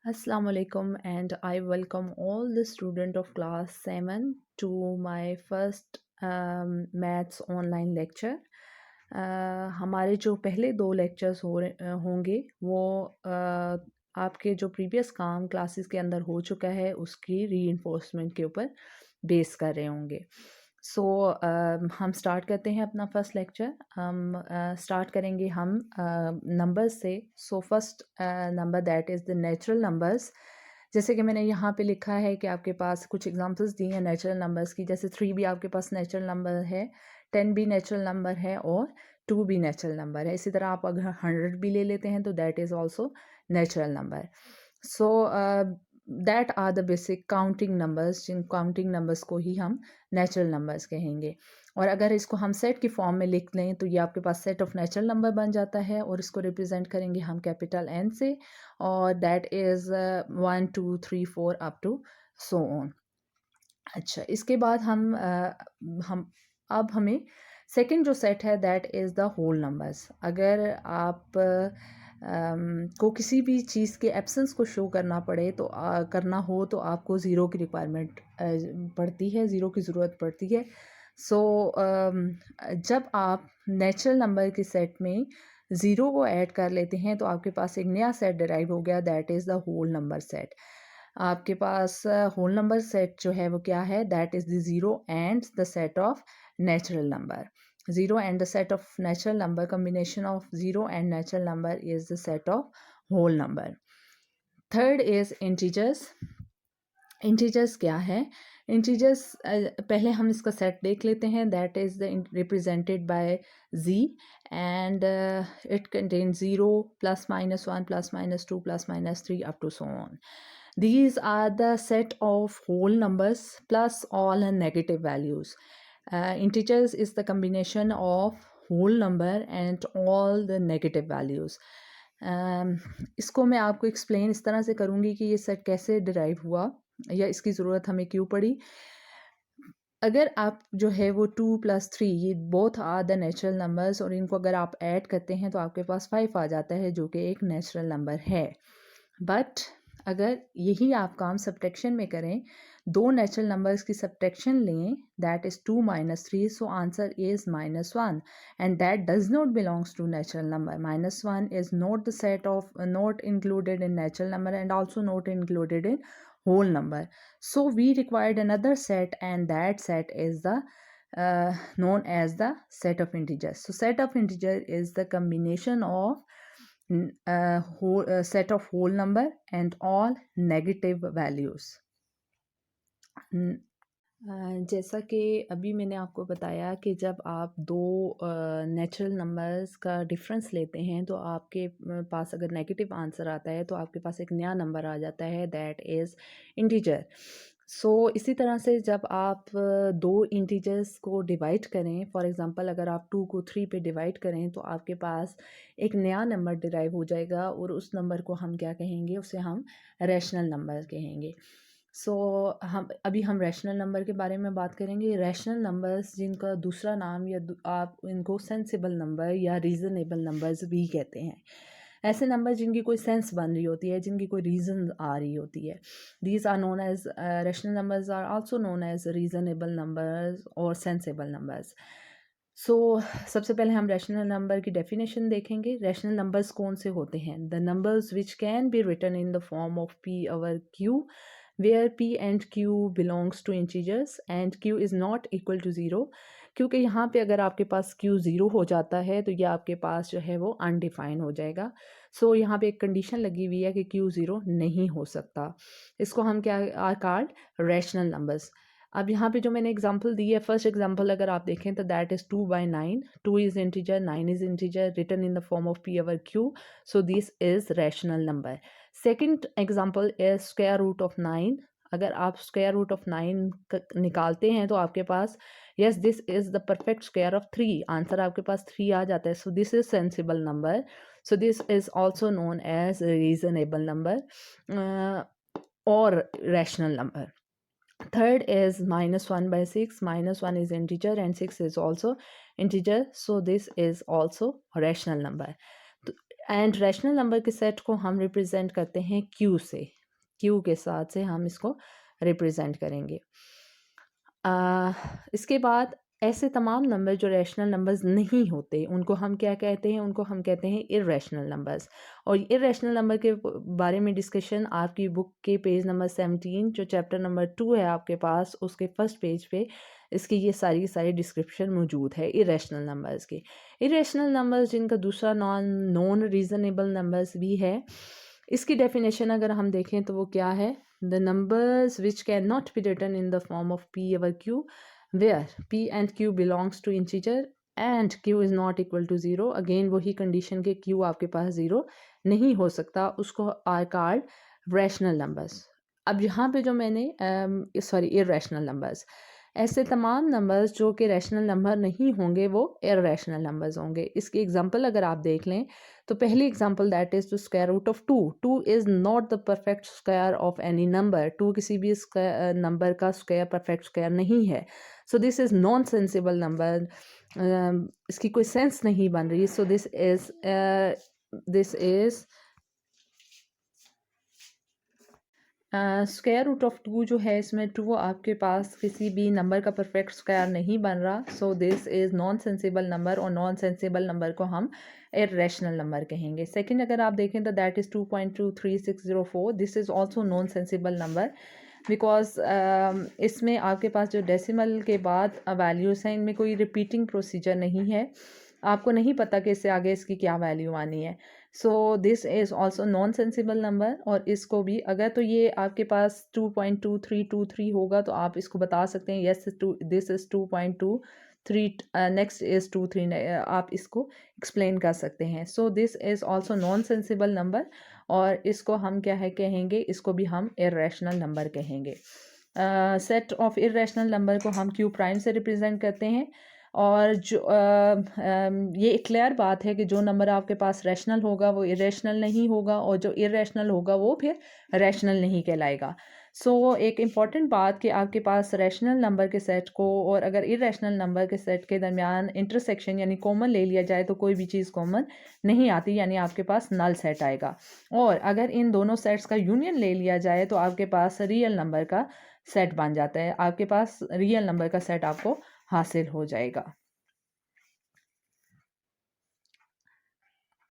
Assalamu alaikum and I welcome all the student of class 7 to my first maths online lecture. हमारे जो पहले दो lectures होंगे वो आपके जो प्रीवियस काम क्लासेस के अंदर हो चुका है उसकी रीइंफोर्समेंट के ऊपर बेस कर रहे होंगे। सो हम स्टार्ट करते हैं अपना फर्स्ट लेक्चर। हम स्टार्ट करेंगे हम नंबर्स से। So first number that is the natural numbers. जैसे कि मैंने यहाँ पे लिखा है कि आपके पास कुछ एग्जांपल्स दिए हैं नेचुरल नंबर्स की, जैसे 3 भी आपके पास नेचुरल नंबर है, 10 भी नेचुरल नंबर है और 2 भी नेचुरल नंबर है। इसी तरह आप अगर 100 भी ले लेते हैं तो that is also natural number. So that are the basic counting numbers, जिन काउंटिंग नंबर्स को ही हम नेचुरल नंबर्स कहेंगे। और अगर इसको हम सेट की फॉर्म में लिख लें तो ये आपके पास सेट ऑफ नेचुरल नंबर बन जाता है और इसको रिप्रेजेंट करेंगे हम कैपिटल एन से, और that is 1 2 3 4 up to so on. अच्छा, इसके बाद हम अब हमें सेकंड जो सेट है that is the whole numbers. अगर आप को किसी भी चीज़ के एब्सेंस को शो करना पड़े तो करना हो तो आपको ज़ीरो की रिक्वायरमेंट पड़ती है, ज़ीरो की ज़रूरत पड़ती है। सो जब आप नेचुरल नंबर के सेट में ज़ीरो को ऐड कर लेते हैं तो आपके पास एक नया सेट डिराइव हो गया, that is the whole number set. आपके पास होल नंबर सेट जो है वो क्या है, that is the zero and the set of natural number. Zero and the set of natural number, combination of zero and natural number is the set of whole number. Third is integers. Integers क्या है? Integers पहले हम इसका set देख लेते हैं, that is the represented by z and it contain 0 plus minus 1 plus minus 2 plus minus 3 up to so on. These are the set of whole numbers plus all negative values. Integers is the combination of whole number and all the negative values. इसको मैं आपको explain इस तरह से करूँगी कि ये set कैसे डिराइव हुआ या इसकी ज़रूरत हमें क्यों पड़ी। अगर आप जो है वो 2 + 3 ये both are the natural numbers और इनको अगर आप ऐड करते हैं तो आपके पास 5 आ जाता है जो कि एक नेचुरल नंबर है। बट अगर यही आप काम सब्ट्रैक्शन में करें, दो नेचुरल नंबर्स की सब्ट्रैक्शन लें, that is 2 - 3, so answer is -1 and that does not belongs to natural number. -1 is not the set of, not included in natural number and also not included in whole number. So we required another set and that set is the known as the set of integers. So set of integer is the combination of set of whole number and all negative values. जैसा कि अभी मैंने आपको बताया कि जब आप दो नेचुरल नंबर्स का डिफरेंस लेते हैं तो आपके पास अगर नेगेटिव आंसर आता है तो आपके पास एक नया नंबर आ जाता है, दैट इज़ इंटीजर। सो इसी तरह से जब आप दो इंटीजर्स को डिवाइड करें, फॉर एग्जांपल अगर आप 2 को 3 पे डिवाइड करें तो आपके पास एक नया नंबर डिराइव हो जाएगा और उस नंबर को हम क्या कहेंगे, उसे हम रैशनल नंबर कहेंगे। सो हम रैशनल नंबर के बारे में बात करेंगे। रैशनल नंबर्स जिनका दूसरा नाम या आप इनको सेंसिबल नंबर या रीज़नेबल नंबर्स भी कहते हैं। ऐसे नंबर जिनकी कोई सेंस बन रही होती है, जिनकी कोई रीज़न आ रही होती है, these are known as rational numbers are also known as reasonable numbers और सेंसिबल नंबर्स। सो सबसे पहले हम रैशनल नंबर की डेफिनेशन देखेंगे। रैशनल नंबर्स कौन से होते हैं? The numbers which can be written in the form of p over q where p and q belongs to integers and q is not equal to 0, क्योंकि यहाँ पे अगर आपके पास q 0 हो जाता है तो ये आपके पास जो है वो अनडिफाइन हो जाएगा। सो यहाँ पे एक कंडीशन लगी हुई है कि q 0 नहीं हो सकता। इसको हम क्या आर कॉल्ड रैशनल नंबर्स। अब यहाँ पे जो मैंने एग्जांपल दी है, फर्स्ट एग्जांपल अगर आप देखें तो that is 2/9, 2 is integer, 9 is integer, written in the form of p over q, so this is rational number. Second example is square root of 9। अगर आप स्क्वायर रूट ऑफ 9 निकालते हैं तो आपके पास yes this is the perfect square of 3, answer आपके पास 3 आ जाता है। So this is sensible number, so this is also known as reasonable number और rational number. Third is -1/6. -1 is integer and 6 is also integer. So this is also a rational number. And rational number के set को हम represent करते हैं Q से, Q के साथ से हम इसको रिप्रेजेंट करेंगे। इसके बाद ऐसे तमाम नंबर जो रैशनल नंबर्स नहीं होते उनको हम क्या कहते हैं, उनको हम कहते हैं इर्रेशनल नंबर्स। और इर्रेशनल नंबर के बारे में डिस्कशन आपकी बुक के पेज नंबर 17 जो चैप्टर नंबर 2 है आपके पास, उसके फर्स्ट पेज पे इसकी ये सारी डिस्क्रिप्शन मौजूद है इर्रेशनल नंबर्स की। इर्रेशनल नंबर्स जिनका दूसरा नॉन रीज़नेबल नंबर्स भी है, इसकी डेफिनेशन अगर हम देखें तो वो क्या है, the numbers which cannot be written in the form of p over q where p and q belongs to integer and q is not equal to 0, again वही कंडीशन के q आपके पास 0 नहीं हो सकता, उसको आर कॉल्ड रैशनल नंबर्स। अब यहाँ पे जो मैंने इर्रेशनल नंबर्स, ऐसे तमाम नंबर्स जो कि रैशनल नंबर नहीं होंगे वो इर्रेशनल नंबर्स होंगे। इसकी एग्जांपल अगर आप देख लें तो पहली example that is the square root of 2। 2 is not the perfect square of any number. 2 किसी भी नंबर का स्क्वायर परफेक्ट स्क्वायर नहीं है। So this is non sensible number, इसकी कोई सेंस नहीं बन रही। So this is square root of 2 जो है, इसमें 2 आपके पास किसी भी नंबर का परफेक्ट स्क्वायर नहीं बन रहा। सो this is non sensible number, और नॉन सेंसिबल नंबर को हम इर्रेशनल नंबर कहेंगे। सेकंड अगर आप देखें तो that is 2.23604। This is also non sensible number because इसमें आपके पास जो डेसिमल के बाद वैल्यूज़ हैं इनमें कोई रिपीटिंग प्रोसीजर नहीं है, आपको नहीं पता कि इससे आगे इसकी क्या वैल्यू आनी है। So this is also non sensible number. और इसको भी अगर तो ये आपके पास 2.2323 होगा तो आप इसको बता सकते हैं yes this is 2.23, next is 23, आप इसको एक्सप्लेन कर सकते हैं। सो this is also non sensible number, और इसको हम क्या है कहेंगे, इसको भी हम इर्रेशनल नंबर कहेंगे। सेट ऑफ इर्रेशनल नंबर को हम क्यू प्राइम से रिप्रेजेंट करते हैं। और जो ये क्लियर बात है कि जो नंबर आपके पास रैशनल होगा वो इरेशनल नहीं होगा, और जो इरेशनल होगा वो फिर रैशनल नहीं कहलाएगा। सो एक इम्पॉर्टेंट बात कि आपके पास रैशनल नंबर के सेट को और अगर इरेशनल नंबर के सेट के दरमियान इंटरसेक्शन यानी कॉमन ले लिया जाए तो कोई भी चीज़ कॉमन नहीं आती, यानी आपके पास नल सेट आएगा। और अगर इन दोनों सेट्स का यूनियन ले लिया जाए तो आपके पास रियल नंबर का सेट बन जाता है, आपके पास रियल नंबर का सेट आपको हासिल हो जाएगा।